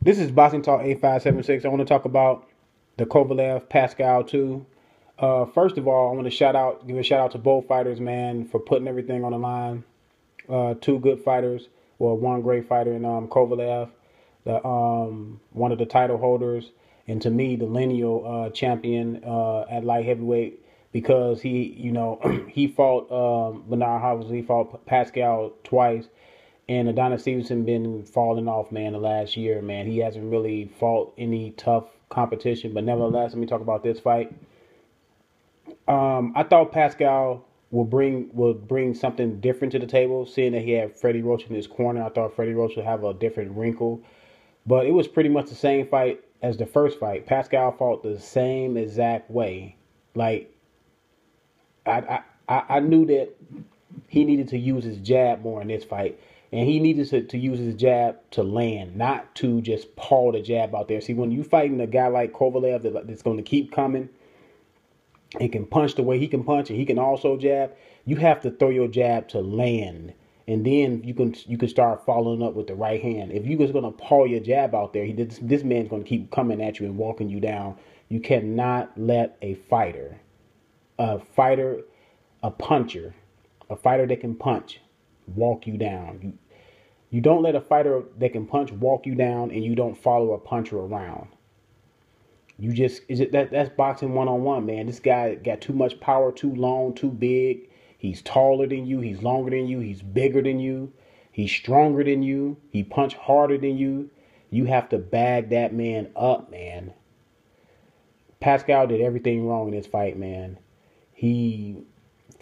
This is Boxing Talk 8576. I want to talk about the Kovalev Pascal 2. First of all, I want to give a shout out to both fighters, man, for putting everything on the line. Two good fighters, well, one great fighter in Kovalev, one of the title holders, and to me, the lineal champion at light heavyweight, because he fought Bernard Hopkins, he fought Pascal twice. And Adonis Stevenson been falling off, man, the last year, man. He hasn't really fought any tough competition. But nevertheless, let me talk about this fight. I thought Pascal would bring something different to the table, seeing that he had Freddie Roach in his corner. I thought Freddie Roach would have a different wrinkle. But it was pretty much the same fight as the first fight. Pascal fought the same exact way. Like, I knew that he needed to use his jab more in this fight. And he needed to use his jab to land, not to just paw the jab out there. See, when you fighting a guy like Kovalev that's going to keep coming and can punch the way he can punch, and he can also jab, you have to throw your jab to land. And then you can start following up with the right hand. If you was going to paw your jab out there, this man's going to keep coming at you and walking you down. You cannot let a puncher, a fighter that can punch, walk you down. You don't let a fighter that can punch walk you down, and you don't follow a puncher around. That's boxing one-on-one, man. This guy got too much power, too long, too big. He's taller than you, he's longer than you, he's bigger than you, he's stronger than you, he punch harder than you. You have to bag that man up, man. Pascal did everything wrong in this fight, man. He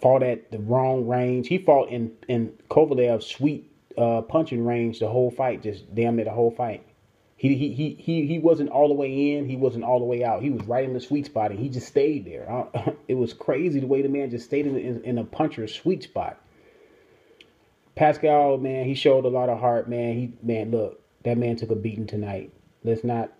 fought at the wrong range. He fought in Kovalev's sweet punching range the whole fight, just damn near the whole fight. He wasn't all the way in, he wasn't all the way out. He was right in the sweet spot, and he just stayed there. It was crazy the way the man just stayed in a puncher's sweet spot. Pascal, man, he showed a lot of heart, man. Look, that man took a beating tonight. Let's not,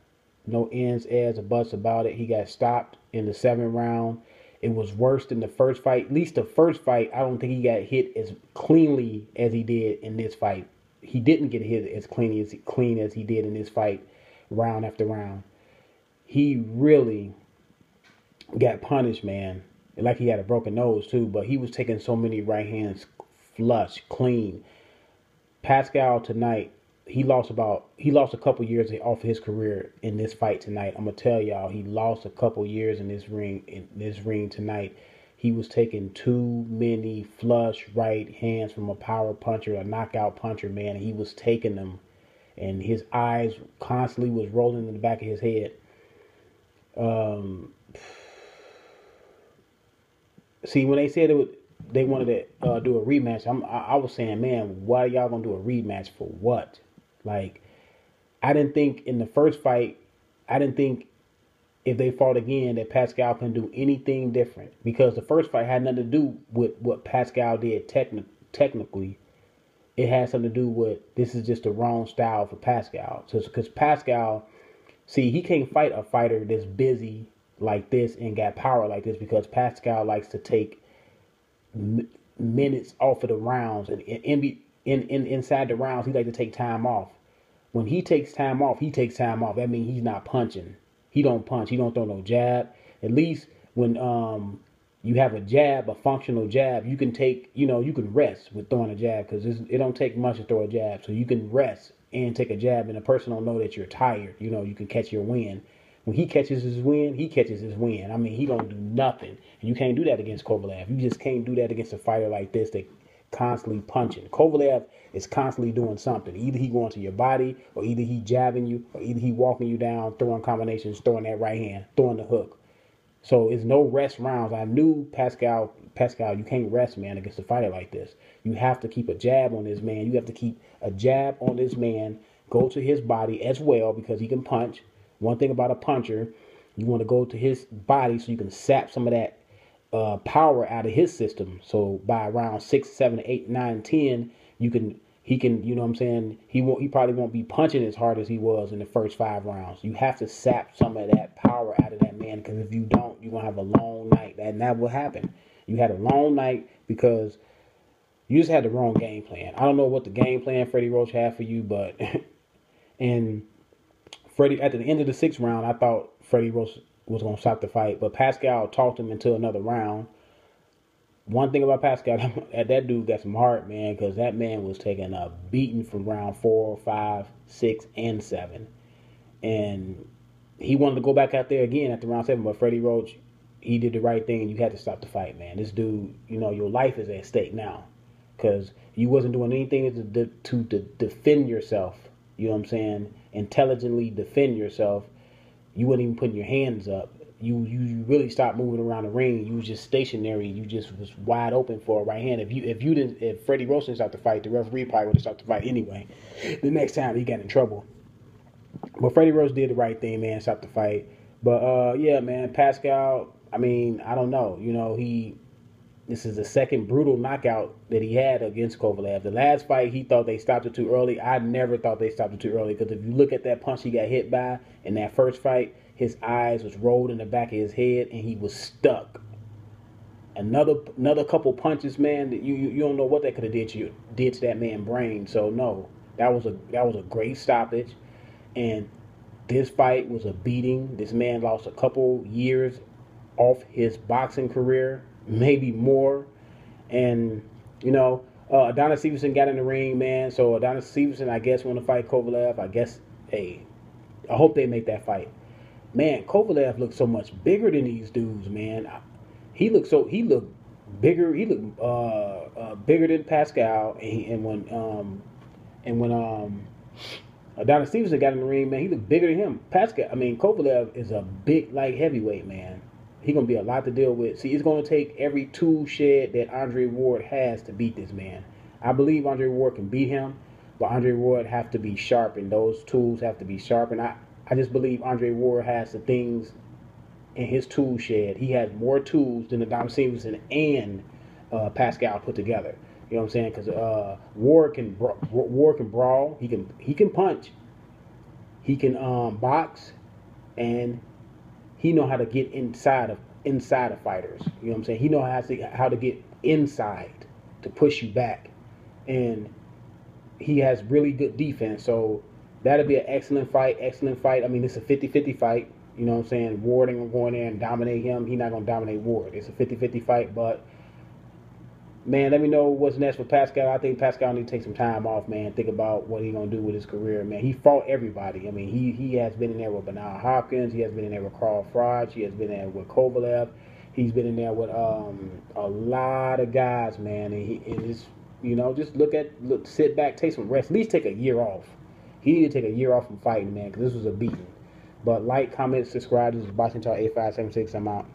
no ends, or buts about it. He got stopped in the 7th round. It was worse than the first fight. At least the first fight, I don't think he got hit as cleanly as he did in this fight. He didn't get hit as clean as he did in this fight, round after round. He really got punished, man. Like he had a broken nose too, but he was taking so many right hands flush, clean. Pascal tonight, he lost a couple years off his career in this fight tonight. I'm gonna tell y'all, he lost a couple years in this ring tonight. He was taking too many flush right hands from a power puncher, a knockout puncher, man. And he was taking them, and his eyes constantly was rolling in the back of his head. See, when they said they wanted to do a rematch, I was saying, man, why are y'all gonna do a rematch for what? Like, I didn't think in the first fight, if they fought again that Pascal can do anything different, because the first fight had nothing to do with what Pascal did technically. It had something to do with this is just the wrong style for Pascal. So because Pascal, see, he can't fight a fighter that's busy like this and got power like this, because Pascal likes to take minutes off of the rounds, and inside the rounds he likes to take time off. When he takes time off, That means he's not punching. He don't punch. He don't throw no jab. At least when you have a jab, a functional jab, you can take, you can rest with throwing a jab, because it don't take much to throw a jab. So you can rest and take a jab, and the person don't know that you're tired. You can catch your wind. When he catches his wind, he catches his wind. I mean, he don't do nothing. And you can't do that against Kovalev. You just can't do that against a fighter like this that constantly punching. Kovalev is constantly doing something. Either he going to your body, or either he jabbing you, or either he walking you down, throwing combinations, throwing that right hand, throwing the hook. So it's no rest rounds. I knew Pascal, you can't rest, man, against a fighter like this. You have to keep a jab on this man. You have to keep a jab on this man, go to his body as well, because he can punch. One thing about a puncher, you want to go to his body so you can sap some of that power out of his system. So by round 6, 7, 8, 9, 10, he can, you know what I'm saying? He probably won't be punching as hard as he was in the first 5 rounds. You have to sap some of that power out of that man, because if you don't, you're gonna have a long night. And that will happen. You had a long night because you just had the wrong game plan. I don't know what the game plan Freddie Roach had for you, but and Freddie, at the end of the 6th round, I thought Freddie was going to stop the fight, but Pascal talked him into another round. One thing about Pascal, that dude got some heart, man, because that man was taking a beating from round 4, 5, 6, and 7. And he wanted to go back out there again after round 7, but Freddie Roach, he did the right thing, and you had to stop the fight, man. This dude, your life is at stake now because you wasn't doing anything to defend yourself, you know what I'm saying, intelligently defend yourself. You wasn't even putting your hands up. You really stopped moving around the ring. You was just stationary. You just was wide open for a right hand. If Freddie Roach didn't stop the fight, the referee probably would have stopped the fight anyway. The next time he got in trouble. But Freddie Roach did the right thing, man, stopped the fight. But yeah, man, Pascal, I mean, I don't know. This is the second brutal knockout that he had against Kovalev. The last fight, he thought they stopped it too early. I never thought they stopped it too early because if you look at that punch he got hit by in that first fight, his eyes was rolled in the back of his head and he was stuck. Another couple punches, man, that you don't know what that could have did to that man's brain. So no, that was a great stoppage, and this fight was a beating. This man lost a couple years off his boxing career, maybe more. And Adonis Stevenson got in the ring, man. So Adonis Stevenson, I guess, want to fight Kovalev. I guess, hey, I hope they make that fight. Man, Kovalev looked so much bigger than these dudes, man. He looked bigger. He looked bigger than Pascal. And when Adonis Stevenson got in the ring, man, he looked bigger than him. Kovalev is a big light heavyweight, man. He's gonna be a lot to deal with. See, it's gonna take every tool shed that Andre Ward has to beat this man. I believe Andre Ward can beat him, but Andre Ward have to be sharp, and those tools have to be sharp. And I just believe Andre Ward has the things in his tool shed. He has more tools than Adonis Stevenson and Pascal put together. You know what I'm saying? Because Ward can brawl. He can punch. He can box, and he know how to get inside of fighters. You know what I'm saying? He know how to get inside to push you back, and he has really good defense. So that'll be an excellent fight. I mean, it's a 50-50 fight. You know what I'm saying? Ward ain't going to go in there and dominate him. He's not going to dominate Ward. It's a 50-50 fight. But, man, let me know what's next for Pascal. I think Pascal needs to take some time off, man. Think about what he's going to do with his career, man. He fought everybody. I mean, he has been in there with Bernard Hopkins. He has been in there with Carl Froch. He has been in there with Kovalev. He's been in there with a lot of guys, man. And just sit back, take some rest. At least take a year off. He needed to take a year off from fighting, man, because this was a beating. But like, comment, subscribe. This is Boxing Talk 8576. I'm out.